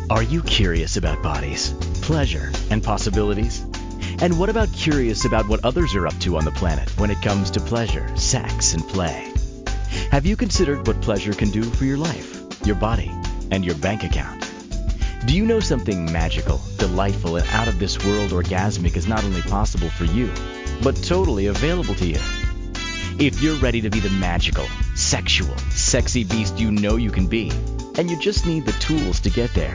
Are you curious about bodies, pleasure, and possibilities? And what about curious about what others are up to on the planet when it comes to pleasure, sex, and play? Have you considered what pleasure can do for your life, your body, and your bank account? Do you know something magical, delightful, and out of this world orgasmic is not only possible for you, but totally available to you? If you're ready to be the magical, sexual, sexy beast you know you can be, and you just need the tools to get there,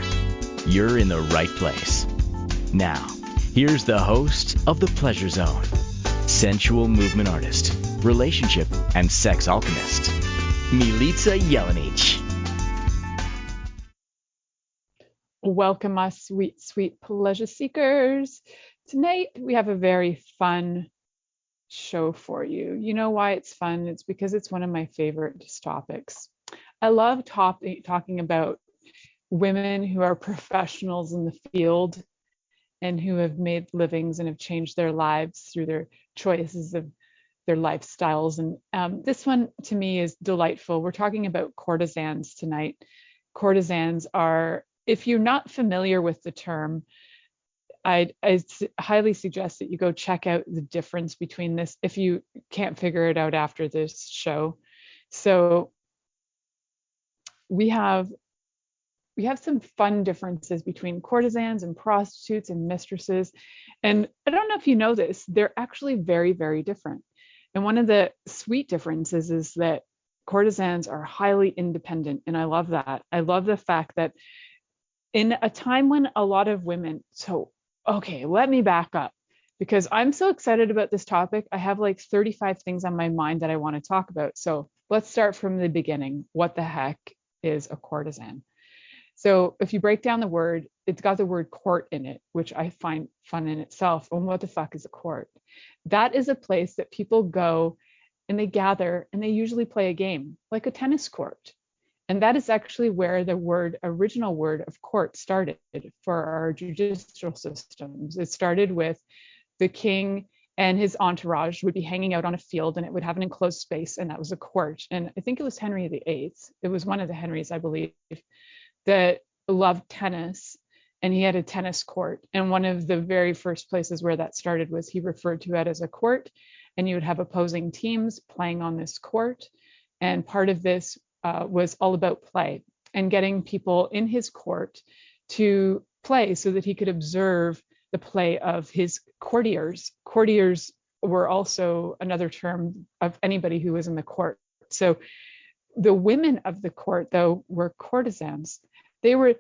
you're in the right place. Now, here's the host of The Pleasure Zone, sensual movement artist, relationship and sex alchemist, Milica Jelenic. Welcome, my sweet, sweet pleasure seekers. Tonight, we have a very fun show for you. You know why it's fun? It's because it's one of my favorite topics. I love talking about women who are professionals in the field and who have made livings and have changed their lives through their choices of their lifestyles. And this one to me is delightful. We're talking about courtesans tonight. Courtesans are, if you're not familiar with the term, I highly suggest that you go check out the difference between this if you can't figure it out after this show. So we have some fun differences between courtesans and prostitutes and mistresses. And I don't know if you know this, they're actually very, very different. And one of the sweet differences is that courtesans are highly independent. And I love that. I love the fact that in a time when a lot of women, okay, let me back up because I'm so excited about this topic. I have like 35 things on my mind that I want to talk about. So let's start from the beginning. What the heck is a courtesan? So if you break down the word, it's got the word court in it, which I find fun in itself. And what the fuck is a court? That is a place that people go and they gather and they usually play a game, like a tennis court. And that is actually where the original word of court started for our judicial systems. It started with the king and his entourage would be hanging out on a field and it would have an enclosed space, and that was a court. And I think it was Henry VIII. It was one of the Henrys, I believe, that loved tennis, and he had a tennis court. And one of the very first places where that started was he referred to it as a court, and you would have opposing teams playing on this court. And part of this was all about play and getting people in his court to play so that he could observe the play of his courtiers. Courtiers were also another term of anybody who was in the court. So the women of the court, though, were courtesans. They were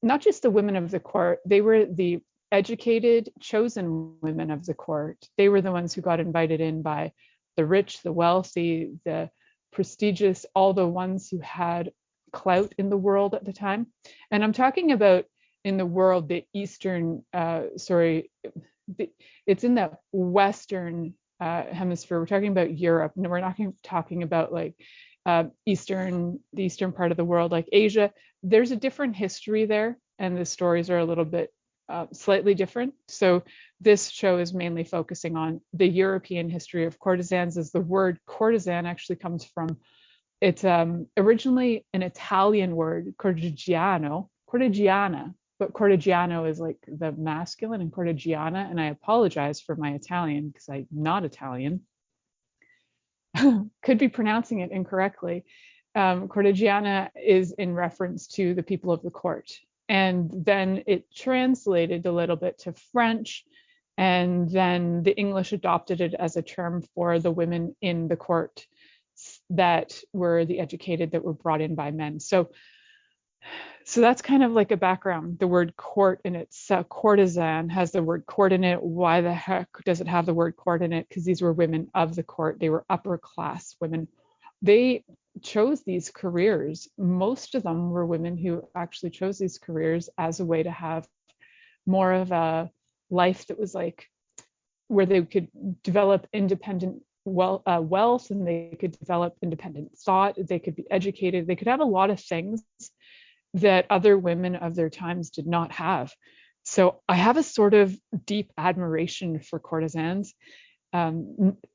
not just the women of the court, they were the educated, chosen women of the court. They were the ones who got invited in by the rich, the wealthy, the prestigious, all the ones who had clout in the world at the time. And I'm talking about in the world, the Eastern, it's in the Western hemisphere. We're talking about Europe, and we're not talking about like the eastern part of the world, like Asia. There's a different history there, and the stories are a little bit slightly different. So this show is mainly focusing on the European history of courtesans, as the word courtesan actually comes from, it's originally an Italian word, cortegiana, but cortegiano is like the masculine and cortegiana, and I apologize for my Italian because I'm not Italian. Could be pronouncing it incorrectly. Courtegiana is in reference to the people of the court. And then it translated a little bit to French. And then the English adopted it as a term for the women in the court that were the educated that were brought in by men. So that's kind of like a background. The word court in its courtesan has the word court in it. Why the heck does it have the word court in it? Because these were women of the court. They were upper class women. They chose these careers. Most of them were women who actually chose these careers as a way to have more of a life that was like where they could develop independent wealth, and they could develop independent thought. They could be educated. They could have a lot of things that other women of their times did not have. So I have a sort of deep admiration for courtesans,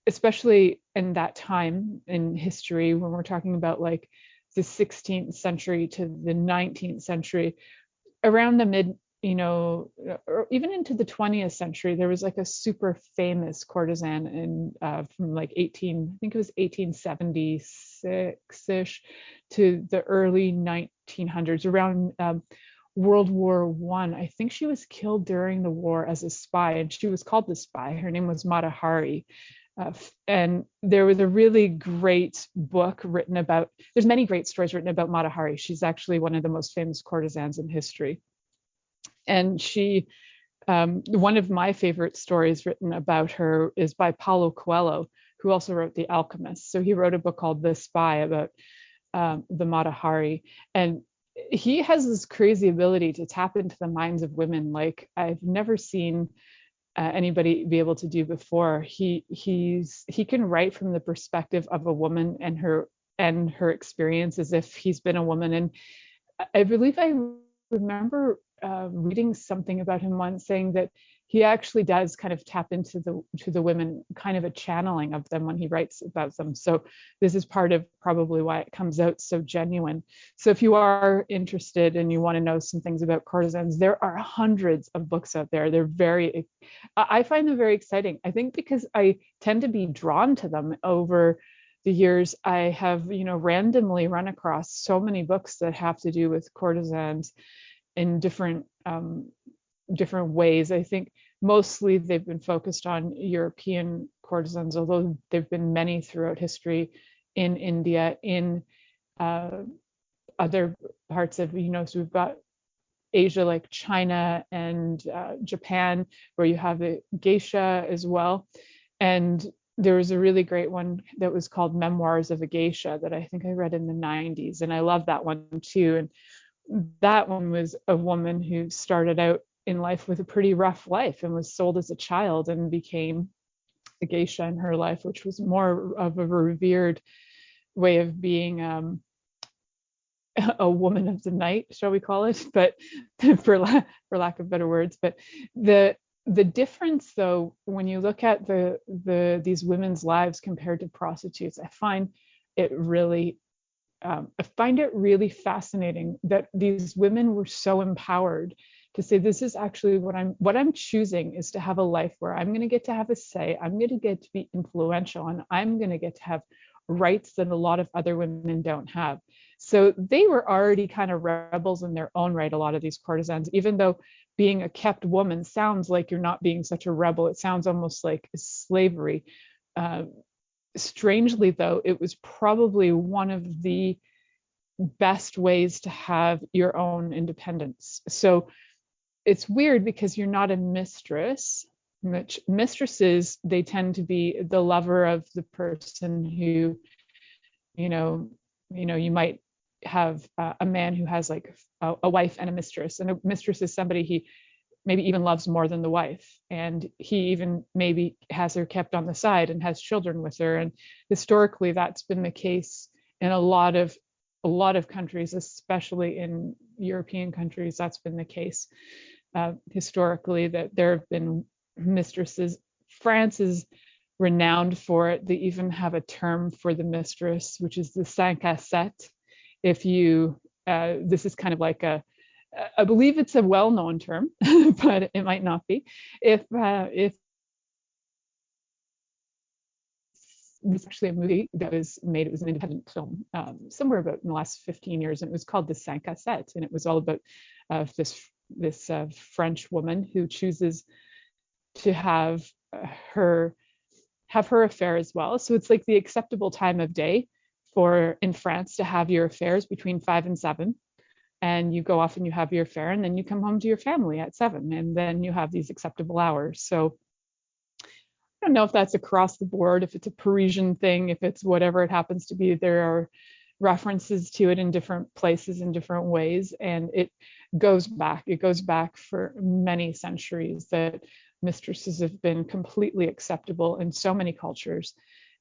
especially in that time in history when we're talking about like the 16th century to the 19th century. around the mid, or even into the 20th century, there was like a super famous courtesan in from like 18, I think it was 1876-ish to the early 1900s, around World War One. I think she was killed during the war as a spy, and she was called the spy. Her name was Mata Hari. And there was a really great book written about, there's many great stories written about Mata Hari. She's actually one of the most famous courtesans in history. And she, one of my favorite stories written about her is by Paulo Coelho, who also wrote The Alchemist. So he wrote a book called The Spy about the Mata Hari. And he has this crazy ability to tap into the minds of women like I've never seen anybody be able to do before. He can write from the perspective of a woman and her experience as if he's been a woman. And I believe I remember reading something about him once saying that he actually does kind of tap into the women, kind of a channeling of them when he writes about them. So this is part of probably why it comes out so genuine. So if you are interested and you want to know some things about courtesans, there are hundreds of books out there. I find them very exciting. I think because I tend to be drawn to them over the years. I have, randomly run across so many books that have to do with courtesans in different ways. I think mostly they've been focused on European courtesans, although there've been many throughout history in India, in other parts of, so we've got Asia like China and Japan, where you have the geisha as well. And there was a really great one that was called Memoirs of a Geisha that I think I read in the 90s. And I love that one too. And that one was a woman who started out in life with a pretty rough life and was sold as a child and became a geisha in her life, which was more of a revered way of being a woman of the night, shall we call it? But for lack of better words. But the difference, though, when you look at these women's lives compared to prostitutes, I find it really fascinating that these women were so empowered to say, this is actually what I'm choosing is to have a life where I'm going to get to have a say, I'm going to get to be influential, and I'm going to get to have rights that a lot of other women don't have. So they were already kind of rebels in their own right, a lot of these courtesans, even though being a kept woman sounds like you're not being such a rebel. It sounds almost like slavery. Strangely, though, it was probably one of the best ways to have your own independence. So it's weird because you're not a mistress. Mistresses, they tend to be the lover of the person who, you might have a man who has like a wife and a mistress, and a mistress is somebody he maybe even loves more than the wife, and he even maybe has her kept on the side and has children with her. And historically, that's been the case in a lot of countries, especially in European countries. That's been the case historically, that there have been mistresses. France is renowned for it. They even have a term for the mistress, which is the 5 à 7. If you, this is kind of like I believe it's a well-known term, but it might not be. If there's actually a movie that was made, it was an independent film, somewhere about in the last 15 years, and it was called the 5 à 7, and it was all about this French woman who chooses to have her affair as well. So it's like the acceptable time of day in France to have your affairs between 5 and 7. And you go off and you have your affair, and then you come home to your family at 7, and then you have these acceptable hours. So I don't know if that's across the board, if it's a Parisian thing, if it's whatever it happens to be. There are references to it in different places in different ways, and it goes back for many centuries that mistresses have been completely acceptable in so many cultures.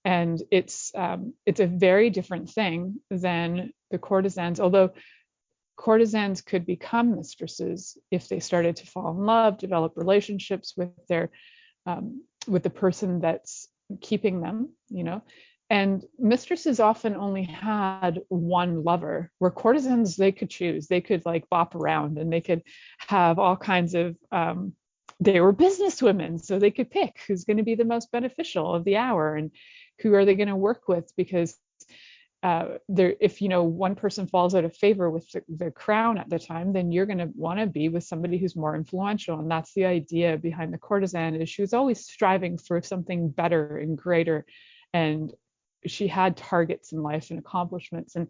And it's a very different thing than the courtesans, although courtesans could become mistresses if they started to fall in love, develop relationships with the person that's keeping them, And mistresses often only had one lover, where courtesans, they could choose. They could like bop around and they could have all kinds of, they were businesswomen, so they could pick who's going to be the most beneficial of the hour and who are they going to work with, because if one person falls out of favor with the crown at the time, then you're going to want to be with somebody who's more influential. And that's the idea behind the courtesan, is she was always striving for something better and greater, and she had targets in life and accomplishments. And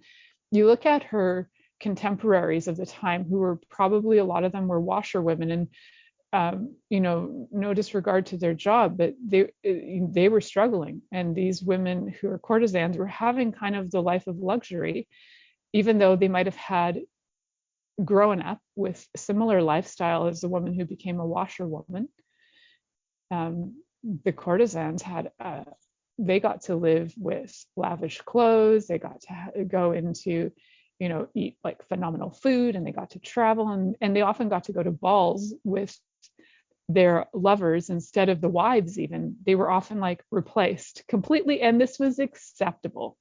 you look at her contemporaries of the time, who were probably, a lot of them were washerwomen, and no disregard to their job, but they were struggling. And these women who are courtesans were having kind of the life of luxury, even though they might have had grown up with a similar lifestyle as the woman who became a washerwoman. The courtesans had, they got to live with lavish clothes, they got to go into, eat like phenomenal food, and they got to travel, and they often got to go to balls with their lovers instead of the wives. Even they were often like replaced completely, and this was acceptable.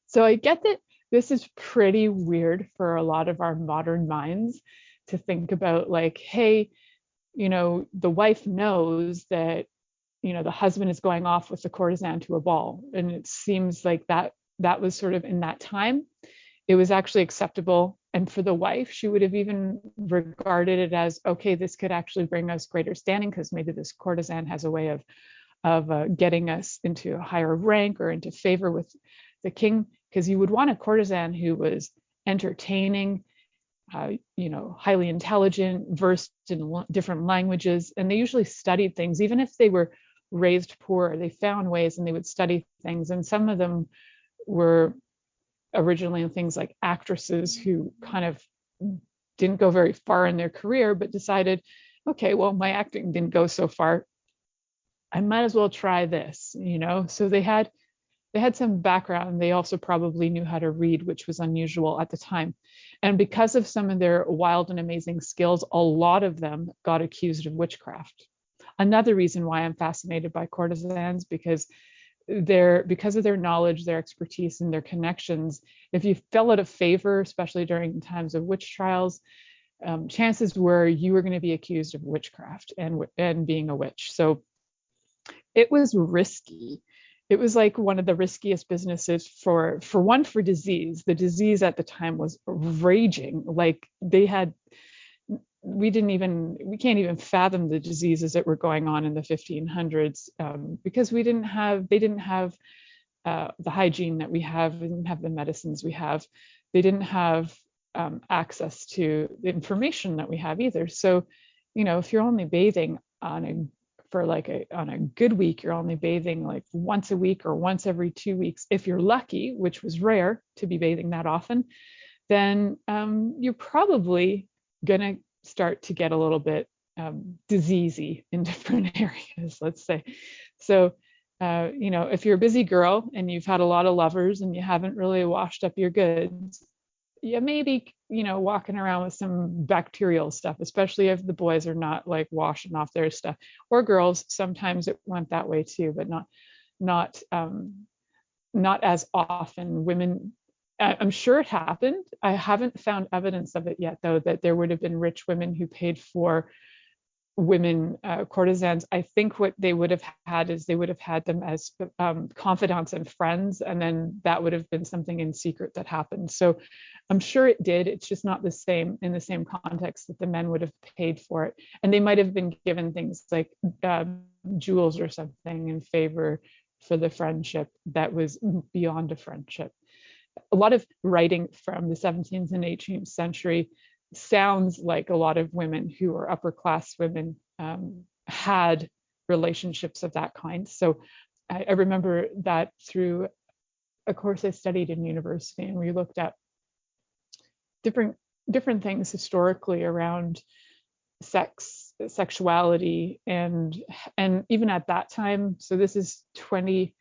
So I get that this is pretty weird for a lot of our modern minds to think about, like, hey, the wife knows that the husband is going off with the courtesan to a ball, and it seems like that was sort of, in that time, it was actually acceptable. And for the wife, she would have even regarded it as, okay, this could actually bring us greater standing, because maybe this courtesan has a way of getting us into a higher rank or into favor with the king. Because you would want a courtesan who was entertaining, highly intelligent, versed in different languages, and they usually studied things. Even if they were raised poor, they found ways and they would study things. And some of them were originally things like actresses who kind of didn't go very far in their career, but decided, okay, well, my acting didn't go so far, I might as well try this. So they had some background. They also probably knew how to read, which was unusual at the time. And because of some of their wild and amazing skills, a lot of them got accused of witchcraft. Another reason why I'm fascinated by courtesans, because of their knowledge, their expertise, and their connections, if you fell out of favor, especially during times of witch trials, chances were you were going to be accused of witchcraft and being a witch. So it was risky. It was like one of the riskiest businesses for disease. The disease at the time was raging. Like we can't even fathom the diseases that were going on in the 1500s, because they didn't have the hygiene that we have. They didn't have the medicines we have. They didn't have access to the information that we have either. So, if you're only bathing on a good week, you're only bathing like once a week or once every 2 weeks. If you're lucky, which was rare to be bathing that often, then you're probably gonna start to get a little bit diseasey in different areas, let's say. So, if you're a busy girl and you've had a lot of lovers and you haven't really washed up your goods, you may be, walking around with some bacterial stuff, especially if the boys are not like washing off their stuff, or girls. Sometimes it went that way too, but not as often. Women, I'm sure it happened. I haven't found evidence of it yet, though, that there would have been rich women who paid for women courtesans. I think what they would have had is they would have had them as confidants and friends, and then that would have been something in secret that happened. So I'm sure it did. It's just not the same in the same context that the men would have paid for it. And they might have been given things like jewels or something in favor for the friendship that was beyond a friendship. A lot of writing from the 17th and 18th century sounds like a lot of women who were upper class women had relationships of that kind. So I remember that through a course I studied in university, and we looked at different things historically around sex, sexuality, and even at that time. So this is 25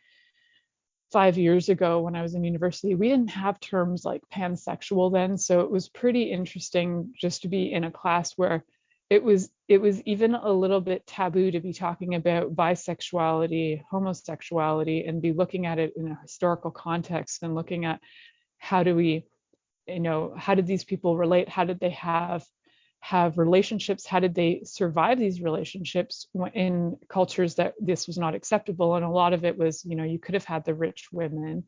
years ago when I was in university, we didn't have terms like pansexual then. So it was pretty interesting just to be in a class where it was even a little bit taboo to be talking about bisexuality, homosexuality, and be looking at it in a historical context and looking at how do we, how did these people relate? How did they have relationships? How did they survive these relationships in cultures that this was not acceptable? And a lot of it was, you could have had the rich women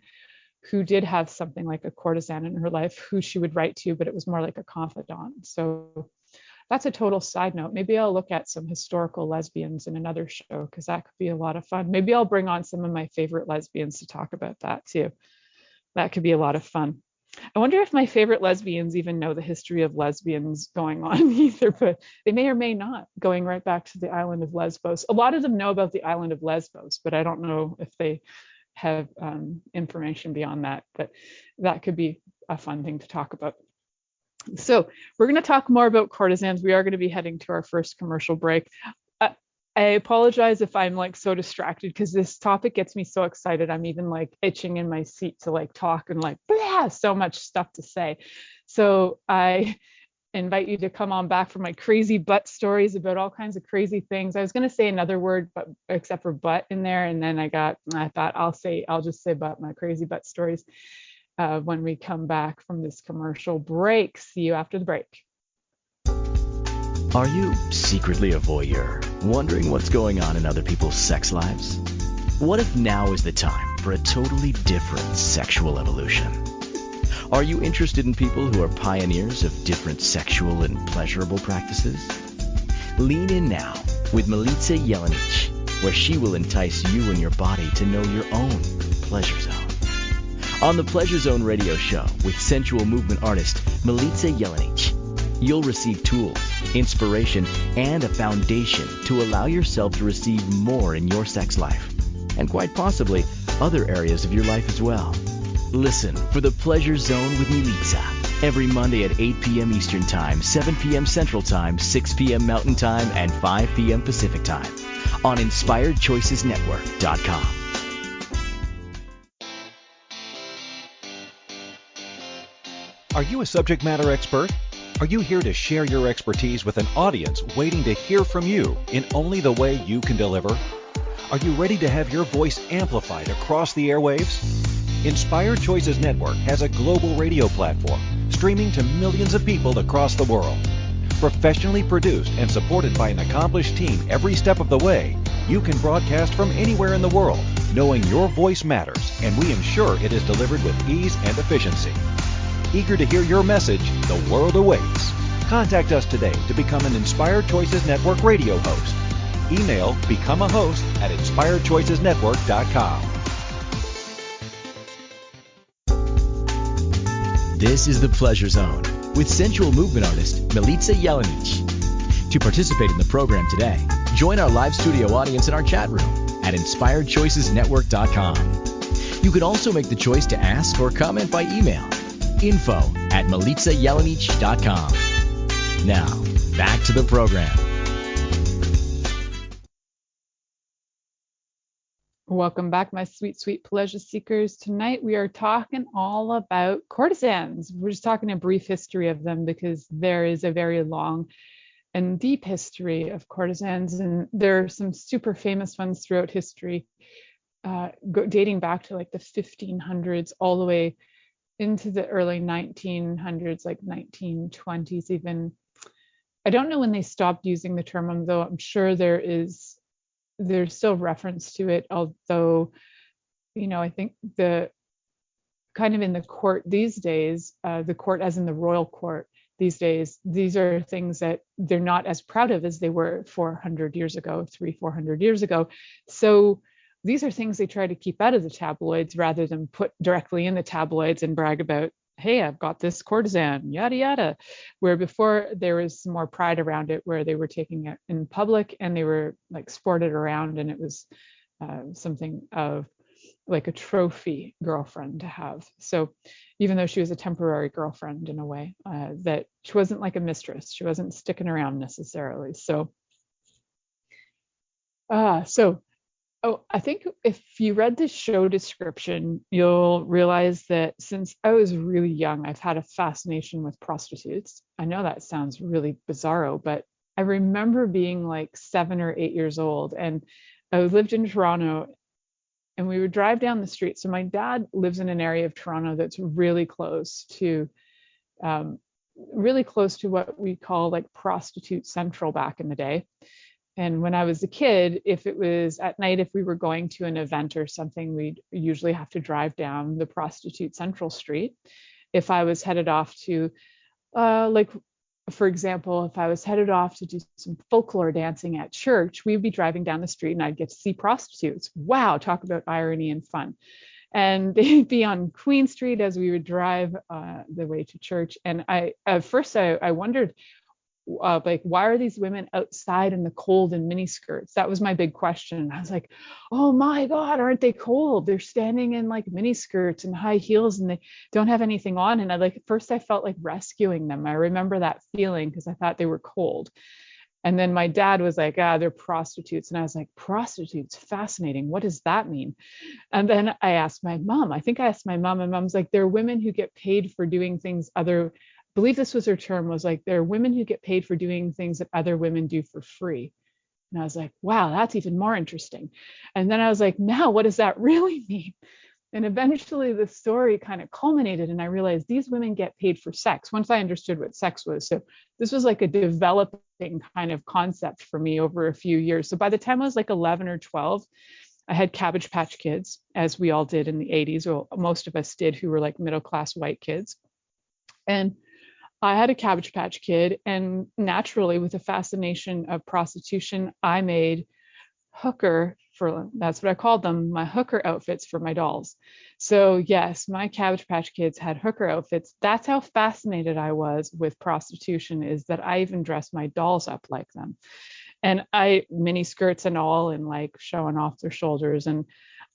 who did have something like a courtesan in her life who she would write to, but it was more like a confidant. So that's a total side note. Maybe I'll look at some historical lesbians in another show, because that could be a lot of fun. Maybe I'll bring on some of my favorite lesbians to talk about that too. That could be a lot of fun. I wonder if my favorite lesbians even know the history of lesbians going on either, but they may or may not, going right back to the island of Lesbos. A lot of them know about the island of Lesbos, but I don't know if they have information beyond that, but that could be a fun thing to talk about. So we're going to talk more about courtesans. We are going to be heading to our first commercial break. I apologize if I'm like so distracted, because this topic gets me so excited. I'm even like itching in my seat to like talk and like, blah, so much stuff to say. So I invite you to come on back for my crazy butt stories about all kinds of crazy things. I was going to say another word, but except for butt in there. And then I thought I'll just say butt, my crazy butt stories when we come back from this commercial break. See you after the break. Are you secretly a voyeur, wondering what's going on in other people's sex lives? What if now is the time for a totally different sexual evolution? Are you interested in people who are pioneers of different sexual and pleasurable practices? Lean in now with Milica Jelenic, where she will entice you and your body to know your own pleasure zone. On the Pleasure Zone radio show with sensual movement artist Milica Jelenic, you'll receive tools, inspiration, and a foundation to allow yourself to receive more in your sex life, and quite possibly other areas of your life as well. Listen for the Pleasure Zone with Milica every Monday at 8 p.m. Eastern Time, 7 p.m. Central Time, 6 p.m. Mountain Time, and 5 p.m. Pacific Time on InspiredChoicesNetwork.com. Are you a subject matter expert? Are you here to share your expertise with an audience waiting to hear from you in only the way you can deliver? Are you ready to have your voice amplified across the airwaves? Inspired Choices Network has a global radio platform streaming to millions of people across the world. Professionally produced and supported by an accomplished team every step of the way, you can broadcast from anywhere in the world, knowing your voice matters, and we ensure it is delivered with ease and efficiency. Eager to hear your message, the world awaits. Contact us today to become an Inspired Choices Network radio host. Email becomeahost@inspiredchoicesnetwork.com. This is the Pleasure Zone with sensual movement artist Milica Jelenic. To participate in the program today, join our live studio audience in our chat room at InspiredChoicesNetwork.com. You can also make the choice to ask or comment by email, info@MilicaJelenic.com. Now, back to the program. Welcome back, my sweet, sweet pleasure seekers. Tonight we are talking all about courtesans. We're just talking a brief history of them because there is a very long and deep history of courtesans, and there are some super famous ones throughout history, dating back to like the 1500s all the way into the early 1900s, like 1920s even. I don't know when they stopped using the term, though I'm sure there's still reference to it, although, I think the kind of in the court these days, the court as in the royal court these days, these are things that they're not as proud of as they were 400 years ago, 400 years ago. So these are things they try to keep out of the tabloids rather than put directly in the tabloids and brag about, hey, I've got this courtesan, yada, yada. Where before there was some more pride around it, where they were taking it in public and they were like sported around, and it was something of like a trophy girlfriend to have. So even though she was a temporary girlfriend in a way, that she wasn't like a mistress, she wasn't sticking around necessarily. So I think if you read the show description, you'll realize that since I was really young, I've had a fascination with prostitutes. I know that sounds really bizarro, but I remember being like 7 or 8 years old, and I lived in Toronto, and we would drive down the street. So my dad lives in an area of Toronto that's um, really close to what we call like prostitute central back in the day. And when I was a kid, if it was at night, if we were going to an event or something, we'd usually have to drive down the prostitute central street. If I was headed off to, like, for example, if I was headed off to do some folklore dancing at church, we'd be driving down the street and I'd get to see prostitutes. Wow, talk about irony and fun. And they'd be on Queen Street as we would drive the way to church. And at first I wondered, like, why are these women outside in the cold in mini skirts? That was my big question. I was like, oh my God, aren't they cold? They're standing in like mini skirts and high heels and they don't have anything on. And at first I felt like rescuing them. I remember that feeling because I thought they were cold. And then my dad was like, they're prostitutes. And I was like, prostitutes, fascinating. What does that mean? And then I asked my mom, I think I asked my mom, and mom's like, they're women who get paid for doing things I believe this was her term, was like, there are women who get paid for doing things that other women do for free. And I was like, wow, that's even more interesting. And then I was like, now what does that really mean? And eventually the story kind of culminated and I realized these women get paid for sex once I understood what sex was. So this was like a developing kind of concept for me over a few years. So by the time I was like 11 or 12, I had Cabbage Patch Kids, as we all did in the 80s, or most of us did, who were like middle class white kids. And I had a Cabbage Patch Kid, and naturally, with the fascination of prostitution, I made that's what I called them, my hooker outfits for my dolls. So yes, my Cabbage Patch Kids had hooker outfits. That's how fascinated I was with prostitution, is that I even dressed my dolls up like them. And mini skirts and all, and like showing off their shoulders. And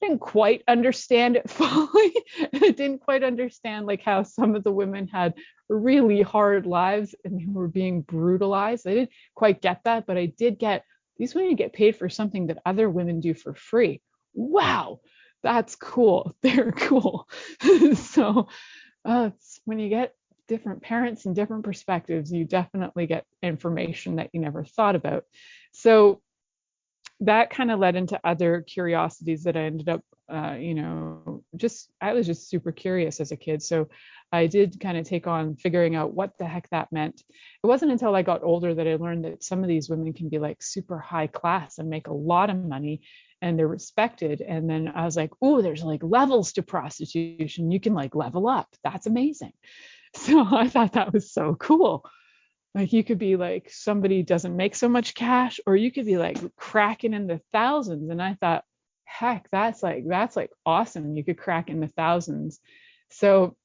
I didn't quite understand it fully. I didn't quite understand like how some of the women had really hard lives and they were being brutalized. I didn't quite get that, but I did get, these women get paid for something that other women do for free. Wow, that's cool. They're cool. So it's when you get different parents and different perspectives, you definitely get information that you never thought about. So that kind of led into other curiosities that I ended up, I was just super curious as a kid. So I did kind of take on figuring out what the heck that meant. It wasn't until I got older that I learned that some of these women can be like super high class and make a lot of money and they're respected. And then I was like, oh, there's like levels to prostitution. You can like level up. That's amazing. So I thought that was so cool. Like you could be like somebody doesn't make so much cash, or you could be like cracking in the thousands. And I thought, heck, that's like awesome. You could crack in the thousands. So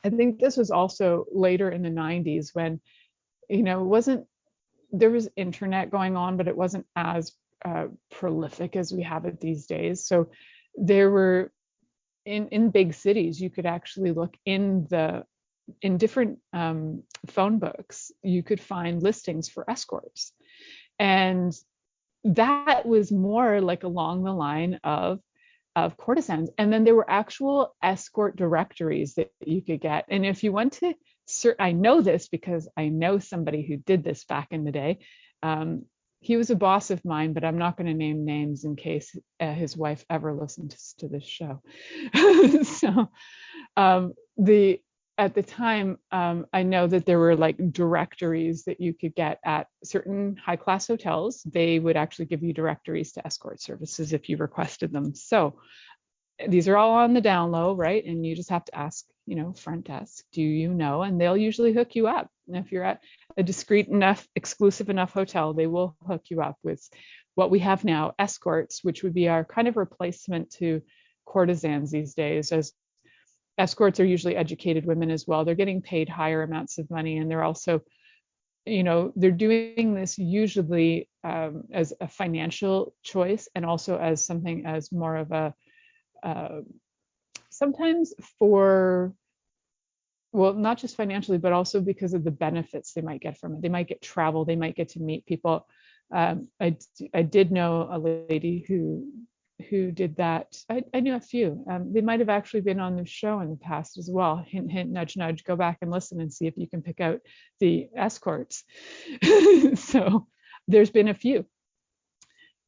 I think this was also later in the 90s when, there was internet going on, but it wasn't as prolific as we have it these days. So there were in big cities, you could actually look in different phone books, you could find listings for escorts. And that was more like along the line of courtesans. And then there were actual escort directories that you could get. And if you went to, I know this because I know somebody who did this back in the day. He was a boss of mine, but I'm not going to name names in case his wife ever listens to this show. So at the time, I know that there were like directories that you could get at certain high class hotels. They would actually give you directories to escort services if you requested them. So these are all on the down low, right? And you just have to ask, front desk, do you know? And they'll usually hook you up. And if you're at a discreet enough, exclusive enough hotel, they will hook you up with what we have now, escorts, which would be our kind of replacement to courtesans these days, as escorts are usually educated women as well. They're getting paid higher amounts of money, and they're also, they're doing this usually as a financial choice, and also as something as more of a sometimes not just financially, but also because of the benefits they might get from it. They might get travel, they might get to meet people. I did know a lady who who did that. I knew a few. They might have actually been on the show in the past as well. Hint, hint, nudge, nudge. Go back and listen and see if you can pick out the escorts. So there's been a few.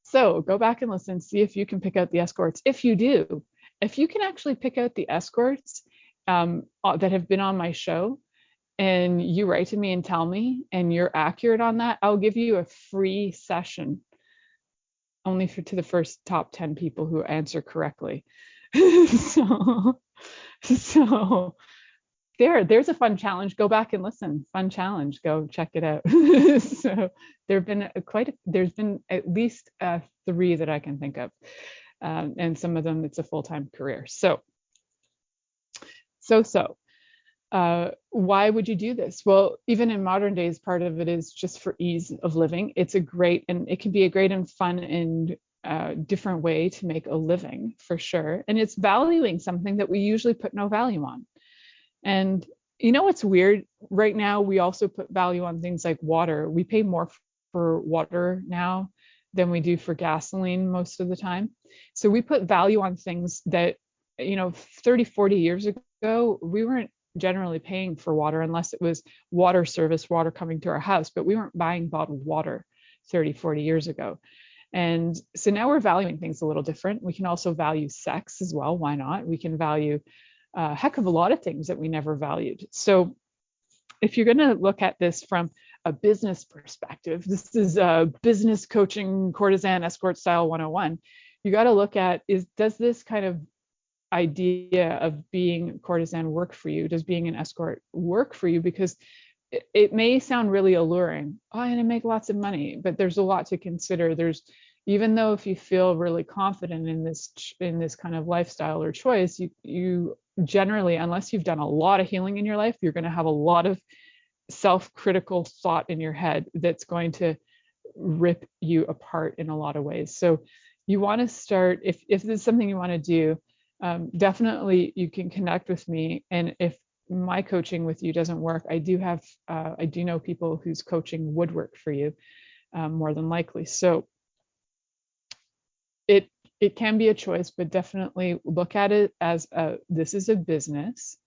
So go back and listen, see if you can pick out the escorts. If you do, if you can actually pick out the escorts that have been on my show, and you write to me and tell me, and you're accurate on that, I'll give you a free session only to the first top 10 people who answer correctly. so there's a fun challenge. Go back and listen. Fun challenge. Go check it out. So there's been at least 3 that I can think of, and some of them it's a full-time career. So why would you do this? Well, even in modern days, part of it is just for ease of living. It can be a great and fun and different way to make a living, for sure. And it's valuing something that we usually put no value on. And you know what's weird? Right now, we also put value on things like water. We pay more for water now than we do for gasoline most of the time. So we put value on things that, 30, 40 years ago, we weren't generally paying for water unless it was water service, water coming to our house, but we weren't buying bottled water 30, 40 years ago. And so now we're valuing things a little different. We can also value sex as well. Why not? We can value a heck of a lot of things that we never valued. So if you're going to look at this from a business perspective, this is a business coaching courtesan escort style 101. You got to look at does this kind of idea of being a courtesan work for you? Does being an escort work for you? Because it may sound really alluring. Oh, I'm going to make lots of money, but there's a lot to consider. Even though if you feel really confident in this kind of lifestyle or choice, you generally, unless you've done a lot of healing in your life, you're going to have a lot of self-critical thought in your head that's going to rip you apart in a lot of ways. So you want to start, if this is something you want to do, definitely you can connect with me. And if my coaching with you doesn't work, I do know people whose coaching would work for you, more than likely. So it can be a choice, but definitely look at it as this is a business,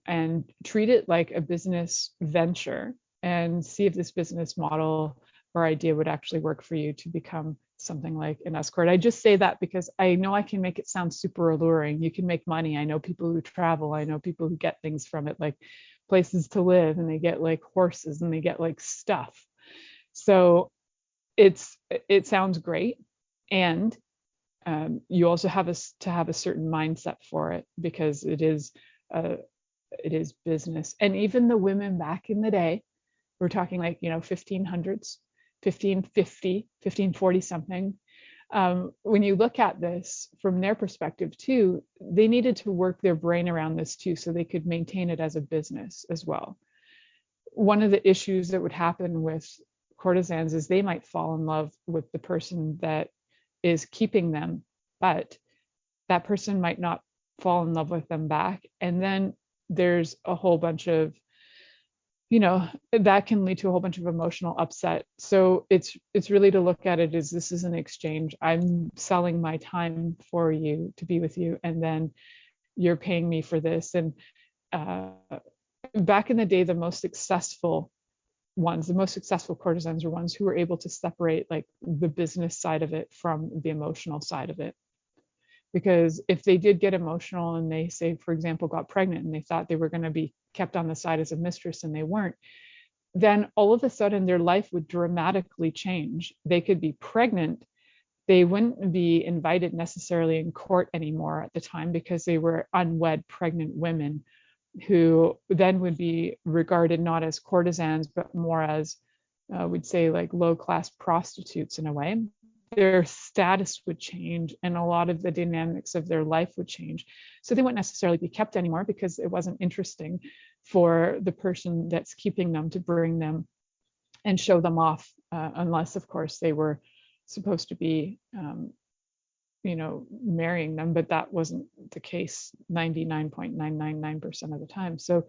and treat it like a business venture, and see if this business model or idea would actually work for you to become something like an escort. I just say that because I know I can make it sound super alluring. You can make money. I know people who travel. I know people who get things from it, like places to live, and they get like horses, and they get like stuff. So it sounds great. And you also have to have a certain mindset for it, because it is business. And even the women back in the day, we're talking like 1500s, 1550, 1540 something. When you look at this from their perspective too, they needed to work their brain around this too, so they could maintain it as a business as well. One of the issues that would happen with courtesans is they might fall in love with the person that is keeping them, but that person might not fall in love with them back. And then there's a whole bunch of, that can lead to a whole bunch of emotional upset. So it's really to look at it as this is an exchange. I'm selling my time for you to be with you, and then you're paying me for this. And back in the day, the most successful courtesans are ones who were able to separate like the business side of it from the emotional side of it. Because if they did get emotional and they, say, for example, got pregnant and they thought they were going to be kept on the side as a mistress and they weren't, then all of a sudden their life would dramatically change. They could be pregnant. They wouldn't be invited necessarily in court anymore at the time, because they were unwed pregnant women who then would be regarded not as courtesans, but more as, we'd say, like low-class prostitutes in a way. Their status would change, and a lot of the dynamics of their life would change. So they wouldn't necessarily be kept anymore, because it wasn't interesting for the person that's keeping them to bring them and show them off, unless, of course, they were supposed to be, marrying them. But that wasn't the case 99.999% of the time. So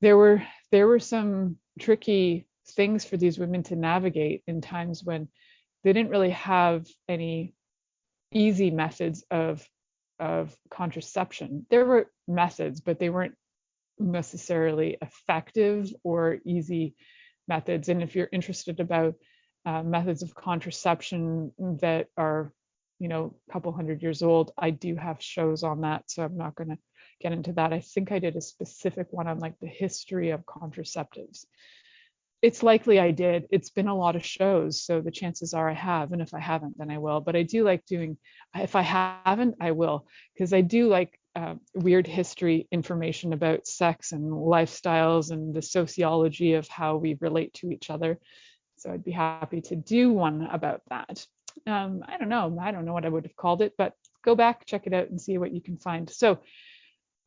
there were some tricky things for these women to navigate in times when they didn't really have any easy methods of contraception. There were methods, but they weren't necessarily effective or easy methods. And if you're interested about methods of contraception that are, a couple hundred years old, I do have shows on that, so I'm not going to get into that. I think I did a specific one on like the history of contraceptives. It's likely I did. It's been a lot of shows, so the chances are I have, and if I haven't, then I will. But I do like doing, if I haven't, I will, because I do like weird history information about sex and lifestyles and the sociology of how we relate to each other. So I'd be happy to do one about that. I don't know what I would have called it, but go back, check it out, and see what you can find. So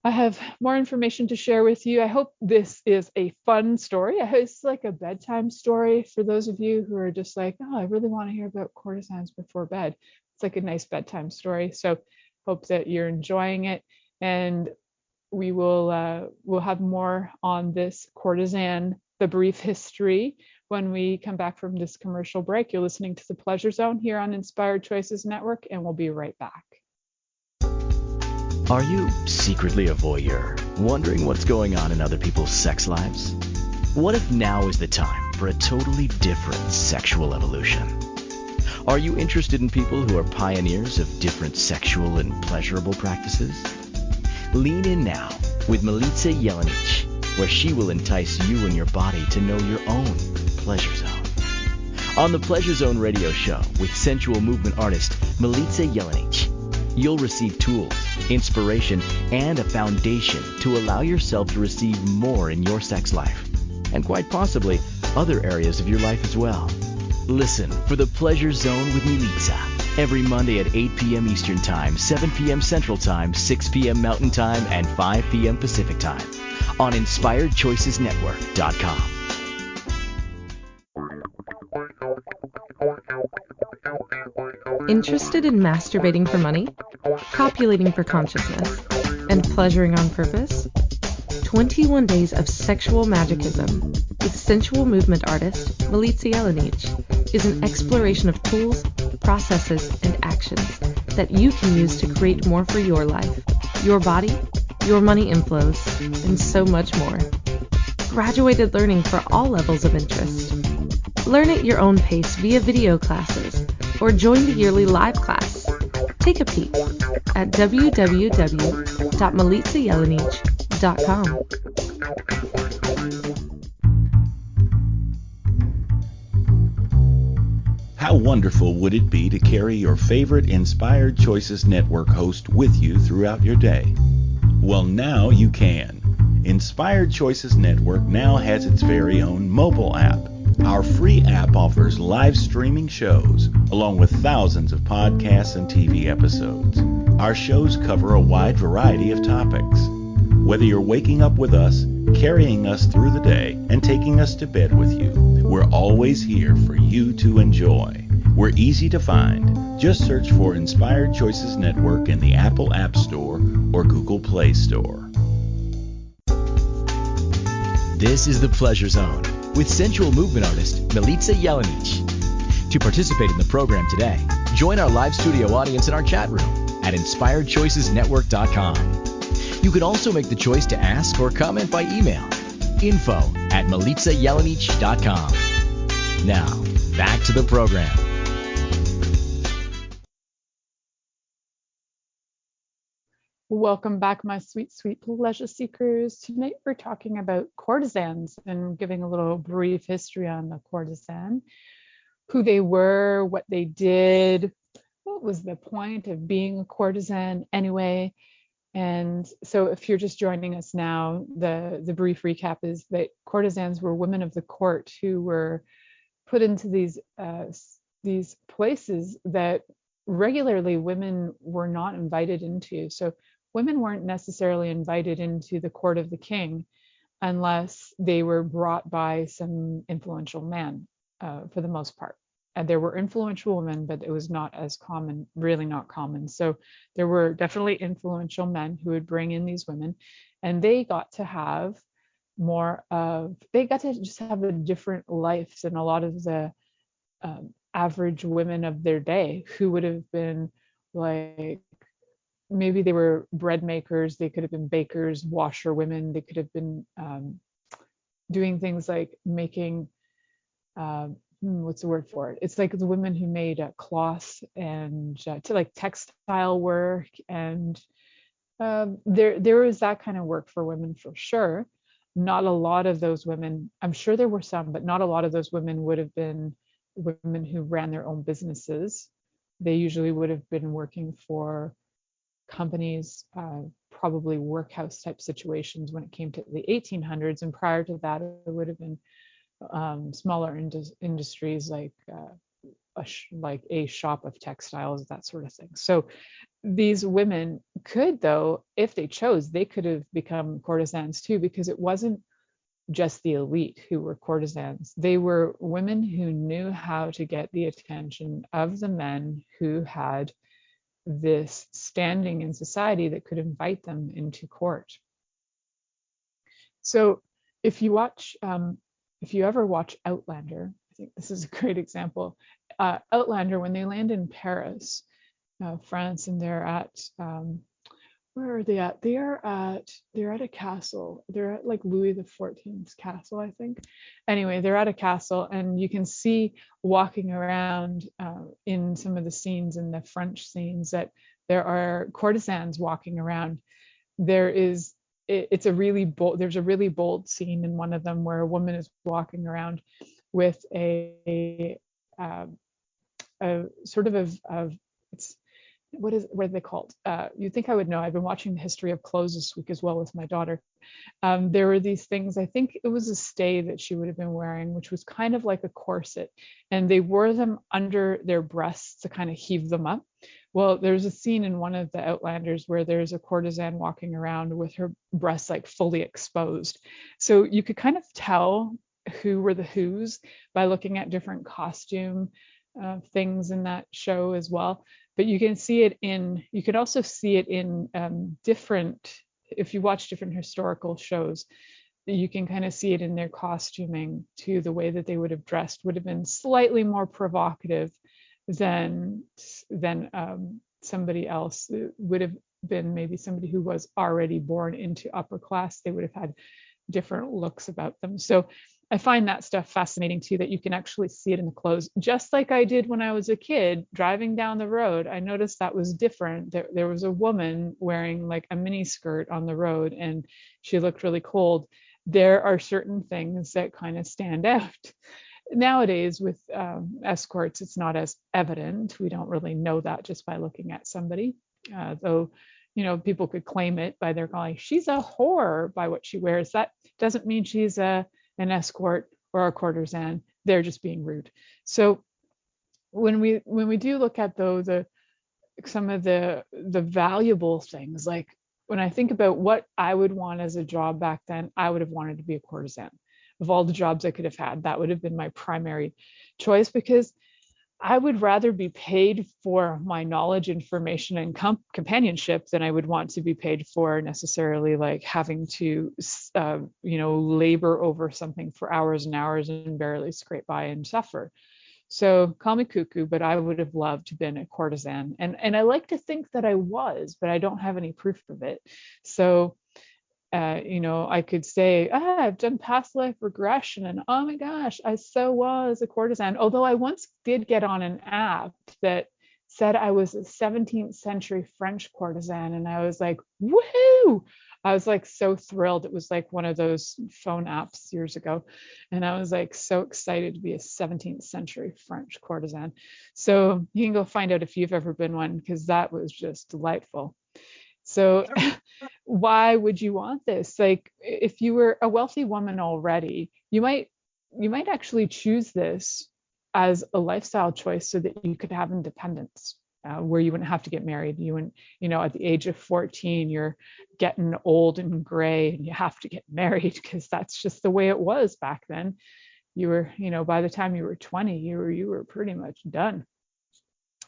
I have more information to share with you. I hope this is a fun story. It's like a bedtime story for those of you who are just like, oh, I really want to hear about courtesans before bed. It's like a nice bedtime story. So hope that you're enjoying it. And we will we'll have more on this courtesan, the brief history, when we come back from this commercial break. You're listening to The Pleasure Zone here on Inspired Choices Network, and we'll be right back. Are you secretly a voyeur, wondering what's going on in other people's sex lives? What if now is the time for a totally different sexual evolution? Are you interested in people who are pioneers of different sexual and pleasurable practices? Lean in now with Milica Jelenic, where she will entice you and your body to know your own pleasure zone. On the Pleasure Zone radio show with sensual movement artist Milica Jelenic, you'll receive tools, inspiration, and a foundation to allow yourself to receive more in your sex life, and quite possibly other areas of your life as well. Listen for The Pleasure Zone with Milica every Monday at 8 p.m. Eastern Time, 7 p.m. Central Time, 6 p.m. Mountain Time, and 5 p.m. Pacific Time on InspiredChoicesNetwork.com. Interested in masturbating for money, copulating for consciousness, and pleasuring on purpose? 21 Days of Sexual Magicism with sensual movement artist Milica Jelenic is an exploration of tools, processes, and actions that you can use to create more for your life, your body, your money inflows, and so much more. Graduated learning for all levels of interest. Learn at your own pace via video classes or join the yearly live class. Take a peek at www.milicajelenic.com. How wonderful would it be to carry your favorite Inspired Choices Network host with you throughout your day? Well, now you can. Inspired Choices Network now has its very own mobile app. Our free app offers live streaming shows, along with thousands of podcasts and TV episodes. Our shows cover a wide variety of topics. Whether you're waking up with us, carrying us through the day, and taking us to bed with you, we're always here for you to enjoy. We're easy to find. Just search for Inspired Choices Network in the Apple App Store or Google Play Store. This is The Pleasure Zone with sensual movement artist Milica Jelenic. To participate in the program today, join our live studio audience in our chat room at InspiredChoicesNetwork.com. You can also make the choice to ask or comment by email, info@milicajelenic.com. Now, back to the program. Welcome back, my sweet, sweet pleasure seekers. Tonight we're talking about courtesans and giving a little brief history on the courtesan, who they were, what they did, what was the point of being a courtesan anyway. And so if you're just joining us now, the brief recap is that courtesans were women of the court who were put into these places that regularly women were not invited into. So women weren't necessarily invited into the court of the king unless they were brought by some influential man, for the most part. And there were influential women, but it was not as common, really not common. So there were definitely influential men who would bring in these women, and they got to have they got to just have a different life than a lot of the average women of their day, who would have been like maybe they were bread makers, they could have been bakers, washerwomen, they could have been doing things like making what's the word for it? It's like the women who made cloths and to like textile work, and there was that kind of work for women for sure. Not a lot of those women, I'm sure there were some, but not a lot of those women would have been women who ran their own businesses. They usually would have been working for companies, probably workhouse type situations when it came to the 1800s. And prior to that, it would have been smaller industries like a shop of textiles, that sort of thing. So these women could, though, if they chose, they could have become courtesans too, because it wasn't just the elite who were courtesans. They were women who knew how to get the attention of the men who had this standing in society that could invite them into court. So if you ever watch Outlander, I think this is a great example. Outlander, when they land in Paris, France, and they're at where are they at? They're at a castle. They're at like Louis XIV's castle, I think. Anyway, they're at a castle, and you can see walking around in some of the scenes, in the French scenes, that there are courtesans walking around. There's a really bold scene in one of them where a woman is walking around with a sort of it's what are they called? You'd think I would know. I've been watching the history of clothes this week as well with my daughter. There were these things, I think it was a stay that she would have been wearing, which was kind of like a corset, and they wore them under their breasts to kind of heave them up. Well, there's a scene in one of the Outlanders where there's a courtesan walking around with her breasts like fully exposed. So you could kind of tell who were the who's by looking at different costume things in that show as well. But you can also see it in different, if you watch different historical shows, you can kind of see it in their costuming too. The way that they would have dressed would have been slightly more provocative than somebody else. It would have been maybe somebody who was already born into upper class. They would have had different looks about them. So I find that stuff fascinating too, that you can actually see it in the clothes. Just like I did when I was a kid driving down the road, I noticed that was different. There was a woman wearing like a mini skirt on the road, and she looked really cold. There are certain things that kind of stand out. Nowadays with escorts, it's not as evident. We don't really know that just by looking at somebody, though, people could claim it by their calling, she's a whore by what she wears. That doesn't mean she's an escort or a courtesan. They're just being rude. So when we do look at some of the valuable things, like when I think about what I would want as a job back then, I would have wanted to be a courtesan. Of all the jobs I could have had, that would have been my primary choice, because I would rather be paid for my knowledge, information, and companionship than I would want to be paid for necessarily like having to, labor over something for hours and hours and barely scrape by and suffer. So call me cuckoo, but I would have loved to have been a courtesan. And I like to think that I was, but I don't have any proof of it. So I could say, I've done past life regression, and oh my gosh, I so was a courtesan. Although I once did get on an app that said I was a 17th century French courtesan, and I was like, woohoo! I was like so thrilled. It was like one of those phone apps years ago, and I was like so excited to be a 17th century French courtesan. So you can go find out if you've ever been one, because that was just delightful. So why would you want this? Like, if you were a wealthy woman already, you might actually choose this as a lifestyle choice so that you could have independence, where you wouldn't have to get married. You wouldn't, at the age of 14, you're getting old and gray and you have to get married, because that's just the way it was back then. You were, by the time you were 20, you were pretty much done.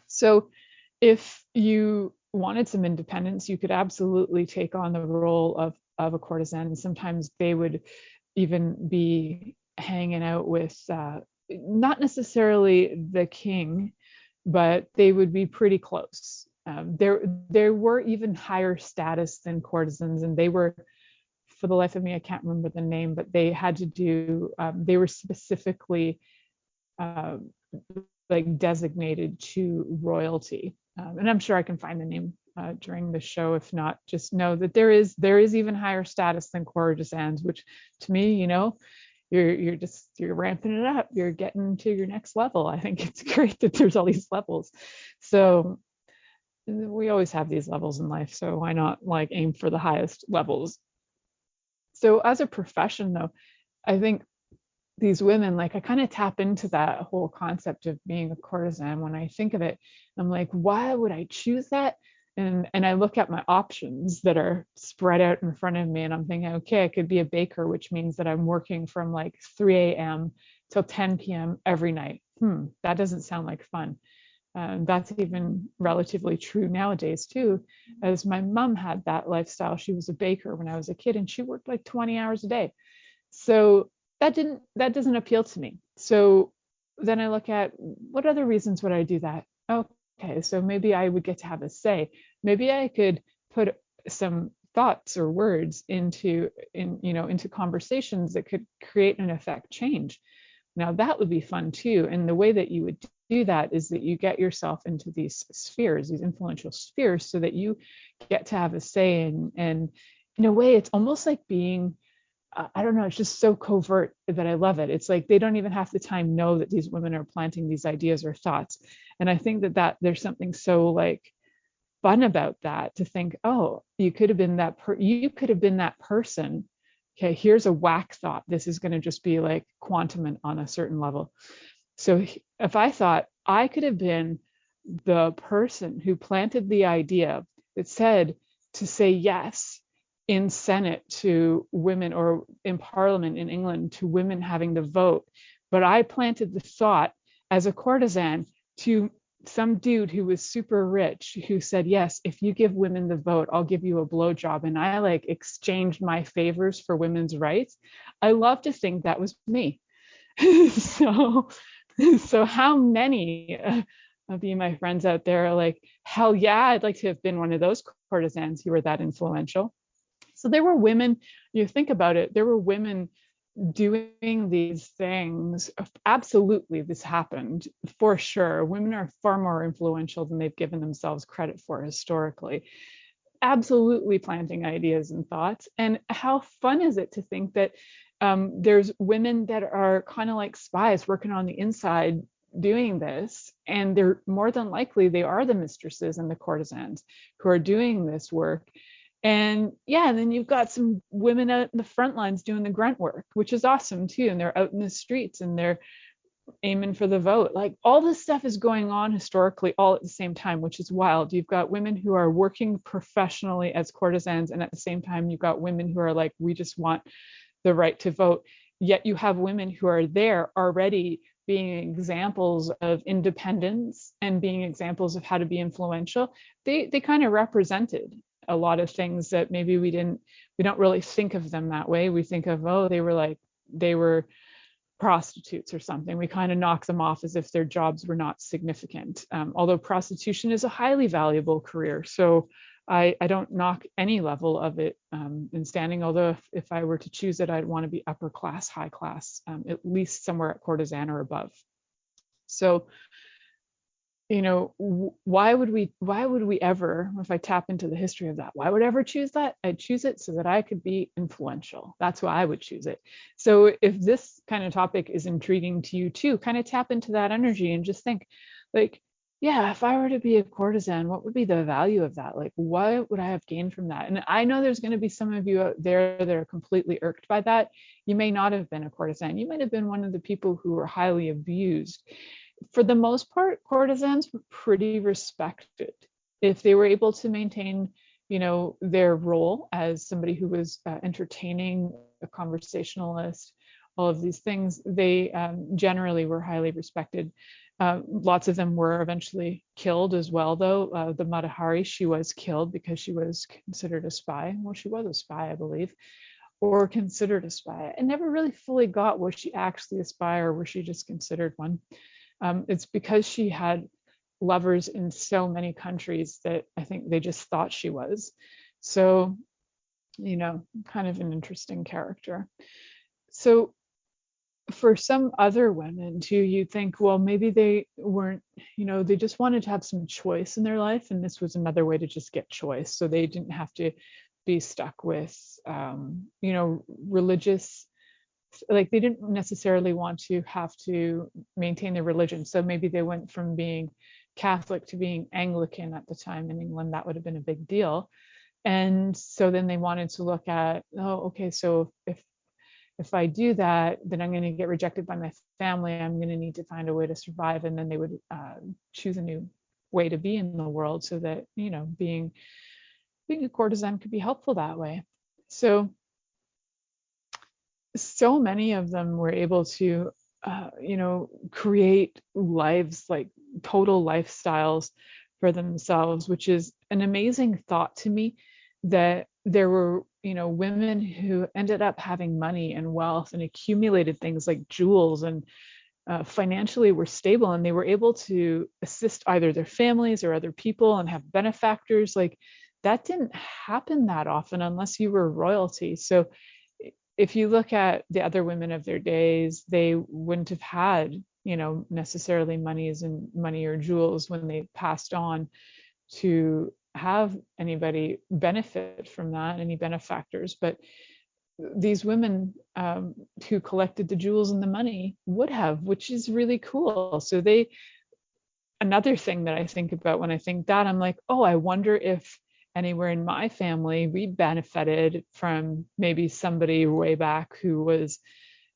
So if you wanted some independence, you could absolutely take on the role of a courtesan. And sometimes they would even be hanging out with not necessarily the king, but they would be pretty close. There were even higher status than courtesans, and they were, for the life of me, I can't remember the name, but they had to do, they were specifically uh, like designated to royalty. And I'm sure I can find the name during the show. If not, just know that there is even higher status than courtesans, which to me, you're ramping it up. You're getting to your next level. I think it's great that there's all these levels. So we always have these levels in life. So why not like aim for the highest levels? So as a profession, though, I think these women, like I kind of tap into that whole concept of being a courtesan. When I think of it, I'm like, why would I choose that? And I look at my options that are spread out in front of me, and I'm thinking, okay, I could be a baker, which means that I'm working from like 3 a.m. till 10 p.m. every night. That doesn't sound like fun. That's even relatively true nowadays too, as my mom had that lifestyle. She was a baker when I was a kid, and she worked like 20 hours a day. So that doesn't appeal to me. So then I look at what other reasons would I do that? Okay, so maybe I would get to have a say. Maybe I could put some thoughts or words into conversations that could create and affect change. Now that would be fun too. And the way that you would do that is that you get yourself into these spheres, these influential spheres, so that you get to have a say. And in a way, it's almost like being, I don't know, it's just so covert that I love it. It's like they don't even half the time know that these women are planting these ideas or thoughts. And I think that there's something so like fun about that, to think, oh, you could have been that person. Okay, here's a whack thought. This is going to just be like quantum on a certain level. So if I thought I could have been the person who planted the idea that said to say yes in Senate to women, or in Parliament in England to women having the vote, but I planted the thought as a courtesan to some dude who was super rich who said, yes, if you give women the vote, I'll give you a blowjob. And I like exchanged my favors for women's rights. I love to think that was me. So how many of you, my friends out there, are like, hell yeah, I'd like to have been one of those courtesans who were that influential. So there were women, you think about it, there were women doing these things. Absolutely, this happened for sure. Women are far more influential than they've given themselves credit for historically. Absolutely planting ideas and thoughts. And how fun is it to think that there's women that are kind of like spies working on the inside doing this, and they're more than likely they are the mistresses and the courtesans who are doing this work. And yeah, and then you've got some women out in the front lines doing the grunt work, which is awesome too. And they're out in the streets and they're aiming for the vote. Like all this stuff is going on historically all at the same time, which is wild. You've got women who are working professionally as courtesans, and at the same time, you've got women who are like, we just want the right to vote. Yet you have women who are there already being examples of independence and being examples of how to be influential. They kind of represented a lot of things that maybe we don't really think of them that way. We think of, oh, they were prostitutes or something. We kind of knock them off as if their jobs were not significant. Although prostitution is a highly valuable career. So I don't knock any level of it in standing, although if I were to choose it, I'd want to be upper class, high class, at least somewhere at courtesan or above. So why would we ever, if I tap into the history of that, why would I ever choose that? I'd choose it so that I could be influential. That's why I would choose it. So if this kind of topic is intriguing to you too, kind of tap into that energy and just think like, yeah, if I were to be a courtesan, what would be the value of that? Like, what would I have gained from that? And I know there's going to be some of you out there that are completely irked by that. You may not have been a courtesan. You might have been one of the people who were highly abused. For the most part, courtesans were pretty respected if they were able to maintain, their role as somebody who was entertaining, a conversationalist, all of these things. They generally were highly respected. Lots of them were eventually killed as well, though. The Matahari, she was killed because she was considered a spy. Well, she was a spy, I believe, or considered a spy. I never really fully got, was she actually a spy or was she just considered one? It's because she had lovers in so many countries that I think they just thought she was. So, kind of an interesting character. So for some other women too, you think, well, maybe they weren't, they just wanted to have some choice in their life, and this was another way to just get choice, so they didn't have to be stuck with religious, like they didn't necessarily want to have to maintain their religion. So maybe they went from being Catholic to being Anglican. At the time in England, that would have been a big deal. And so then they wanted to look at, oh, okay, so if I do that, then I'm going to get rejected by my family. I'm going to need to find a way to survive. And then they would choose a new way to be in the world, so that, being a courtesan could be helpful that way. So many of them were able to, create lives, like total lifestyles for themselves, which is an amazing thought to me, that there were, women who ended up having money and wealth and accumulated things like jewels, and financially were stable, and they were able to assist either their families or other people and have benefactors. Like that didn't happen that often unless you were royalty. So if you look at the other women of their days, they wouldn't have had, necessarily money or jewels when they passed on to have anybody benefit from that, any benefactors. But these women who collected the jewels and the money would have, which is really cool. So another thing that I think about when I think that, I'm like, oh, I wonder if anywhere in my family we benefited from maybe somebody way back who was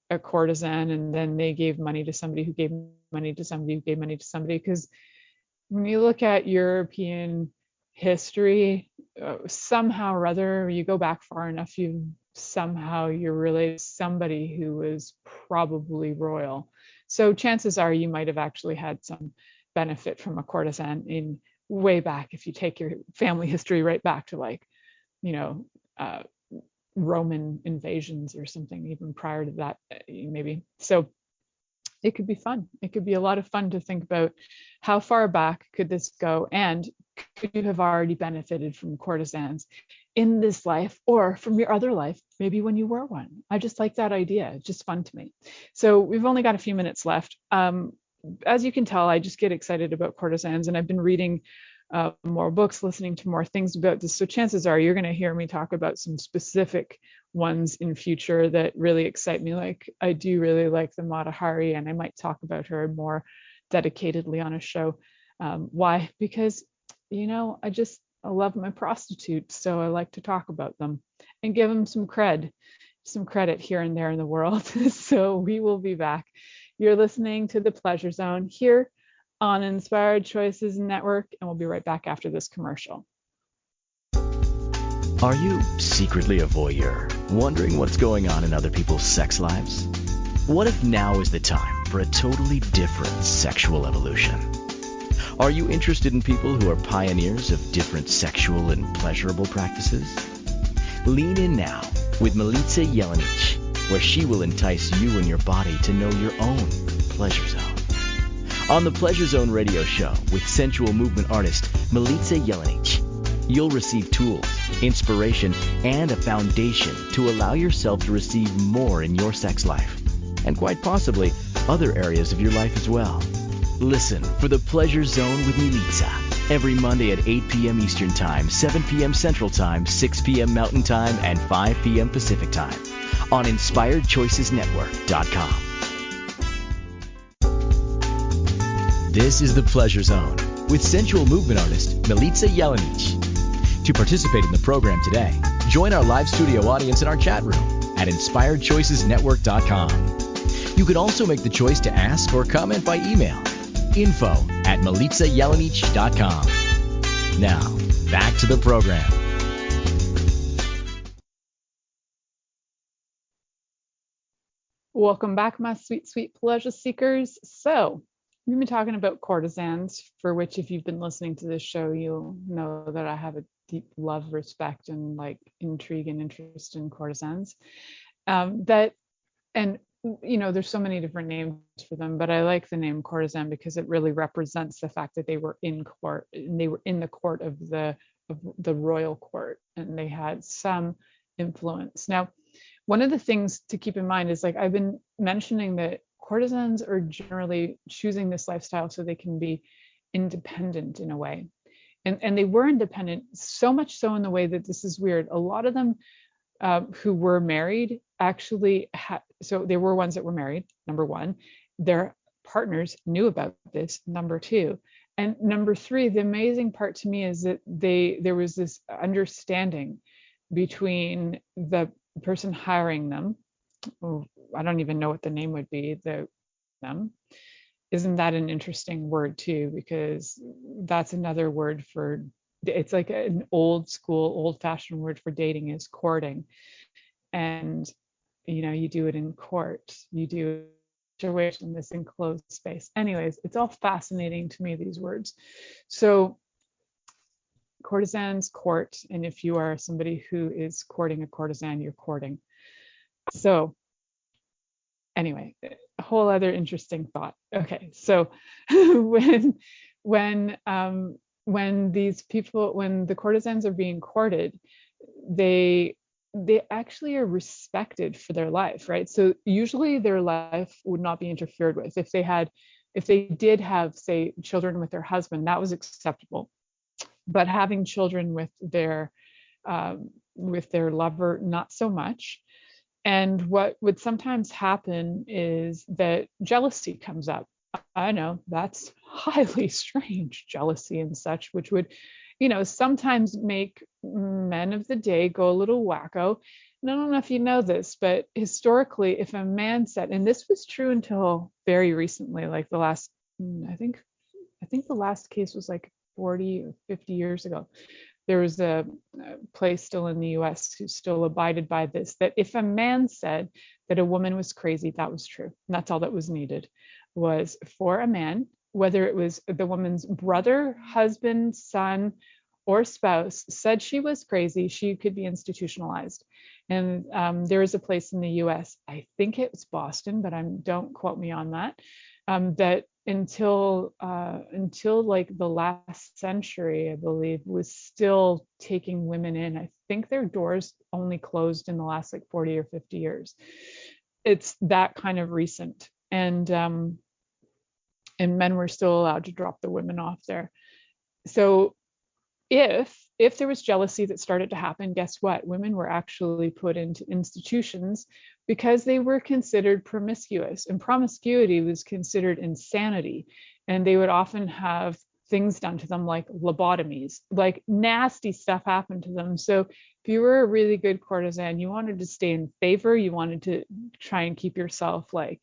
a courtesan, and then they gave money to somebody who gave money to somebody who gave money to somebody. Because when you look at European history, somehow or other, you go back far enough, you're related to somebody who was probably royal. So chances are you might have actually had some benefit from a courtesan in way back, if you take your family history right back to, like, Roman invasions or something even prior to that, maybe. So it could be fun. It could be a lot of fun to think about how far back could this go, and could you have already benefited from courtesans in this life or from your other life, maybe when you were one. I just like that idea. It's just fun to me. So we've only got a few minutes left. As you can tell, I just get excited about courtesans, and I've been reading more books, listening to more things about this. So chances are you're going to hear me talk about some specific ones in future that really excite me. Like I do really like the Mata Hari, and I might talk about her more dedicatedly on a show. Why? Because, I love my prostitutes, so I like to talk about them and give them some credit here and there in the world. So we will be back. You're listening to The Pleasure Zone here on Inspired Choices Network, and we'll be right back after this commercial. Are you secretly a voyeur, wondering what's going on in other people's sex lives? What if now is the time for a totally different sexual evolution? Are you interested in people who are pioneers of different sexual and pleasurable practices? Lean in now with Milica Jelenic, where she will entice you and your body to know your own pleasure zone. On the Pleasure Zone radio show with sensual movement artist Milica Jelenic, you'll receive tools, inspiration, and a foundation to allow yourself to receive more in your sex life, and quite possibly other areas of your life as well. Listen for the Pleasure Zone with Milica every Monday at 8 p.m. Eastern Time, 7 p.m. Central Time, 6 p.m. Mountain Time, and 5 p.m. Pacific Time on InspiredChoicesNetwork.com. This is the Pleasure Zone with sensual movement artist Milica Jelenic. To participate in the program today, join our live studio audience in our chat room at InspiredChoicesNetwork.com. You can also make the choice to ask or comment by email, info@MilicaJelenic.com. Now, back to the program. Welcome back, my sweet, sweet pleasure seekers. So we've been talking about courtesans, for which if you've been listening to this show, you'll know that I have a deep love, respect, and like intrigue and interest in courtesans. And there's so many different names for them, but I like the name courtesan because it really represents the fact that they were in court, and they were in the court of the royal court, and they had some influence. Now, one of the things to keep in mind is, like I've been mentioning, that courtesans are generally choosing this lifestyle so they can be independent in a way. And they were independent, so much so in the way that this is weird. A lot of them who were married actually so there were ones that were married, number one. Their partners knew about this, number two. And number three, the amazing part to me is that there was this understanding between the person hiring them. I don't even know what the name would be, them. Isn't that an interesting word too? Because that's another word for, it's like an old school, old fashioned word for dating is courting. And, you do it in court, you do it in this enclosed space. Anyways, it's all fascinating to me, these words. So courtesans court, and if you are somebody who is courting a courtesan, you're courting. So anyway, a whole other interesting thought. Okay, so when the courtesans are being courted, they actually are respected for their life, right? So usually their life would not be interfered with. If they did have, say, children with their husband, that was acceptable. But having children with their lover, not so much. And what would sometimes happen is that jealousy comes up. I know that's highly strange, jealousy and such, which would, sometimes make men of the day go a little wacko. And I don't know if you know this, but historically, if a man said, and this was true until very recently, like the last, I think the last case was like 40 or 50 years ago. There was a place still in the US who still abided by this, that if a man said that a woman was crazy, that was true. And that's all that was needed, was for a man, whether it was the woman's brother, husband, son, or spouse, said she was crazy, she could be institutionalized. And there is a place in the US, I think it was Boston, but don't quote me on that, that until like the last century, I believe, was still taking women in. I think their doors only closed in the last like 40 or 50 years. It's that kind of recent. And men were still allowed to drop the women off there. So if there was jealousy that started to happen, guess what? Women were actually put into institutions because they were considered promiscuous, and promiscuity was considered insanity. And they would often have things done to them like lobotomies, like nasty stuff happened to them. So if you were a really good courtesan, you wanted to stay in favor, you wanted to try and keep yourself like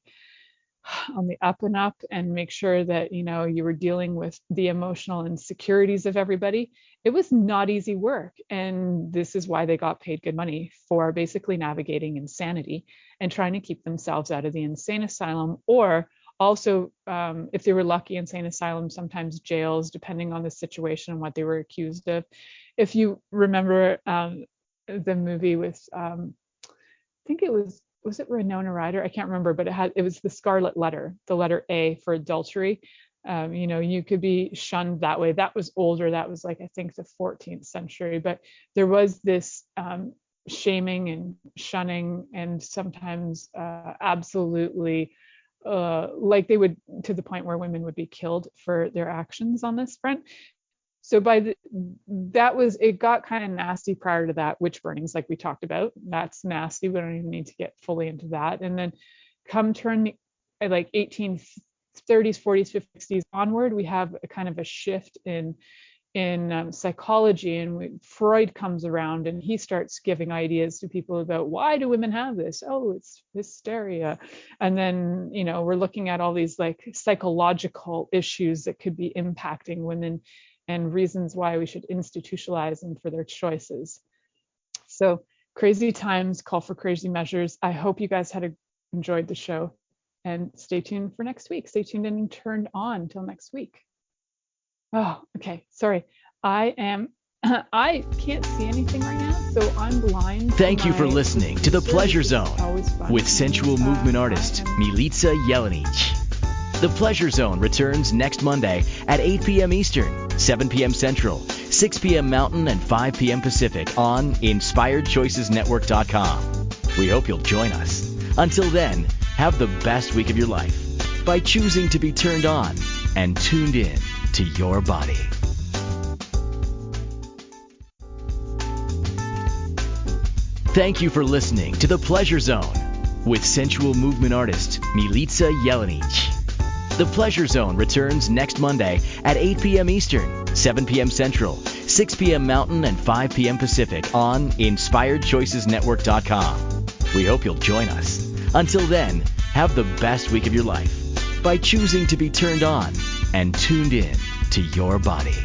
on the up and up and make sure that you were dealing with the emotional insecurities of everybody. It was not easy work, and this is why they got paid good money for basically navigating insanity and trying to keep themselves out of the insane asylum, or also if they were lucky, insane asylum, sometimes jails, depending on the situation and what they were accused of. If you remember the movie with I think it was it Winona Ryder? I can't remember, but it was the Scarlet Letter, the letter A for adultery. You could be shunned that way. That was older. That was like, I think, the 14th century. But there was this shaming and shunning, and sometimes absolutely like they would, to the point where women would be killed for their actions on this front. So it got kind of nasty prior to that. Witch burnings, like we talked about, that's nasty. We don't even need to get fully into that. And then come turn like 1830s, 40s, 50s, 60s onward, we have a kind of a shift in psychology, and Freud comes around and he starts giving ideas to people about, why do women have this? Oh, it's hysteria. And then we're looking at all these like psychological issues that could be impacting women, and reasons why we should institutionalize them for their choices. So crazy times call for crazy measures. I hope you guys enjoyed the show, and stay tuned for next week. Stay tuned and turned on until next week. Oh, okay. Sorry. I can't see anything right now. So I'm blind. Thank you for listening to The Pleasure Zone Always fun. with sensual movement artist Milica Jelenic. The Pleasure Zone returns next Monday at 8 p.m. Eastern, 7 p.m. Central, 6 p.m. Mountain, and 5 p.m. Pacific on InspiredChoicesNetwork.com. We hope you'll join us. Until then, have the best week of your life by choosing to be turned on and tuned in to your body. Thank you for listening to The Pleasure Zone with sensual movement artist Milica Jelenic. The Pleasure Zone returns next Monday at 8 p.m. Eastern, 7 p.m. Central, 6 p.m. Mountain, and 5 p.m. Pacific on InspiredChoicesNetwork.com. We hope you'll join us. Until then, have the best week of your life by choosing to be turned on and tuned in to your body.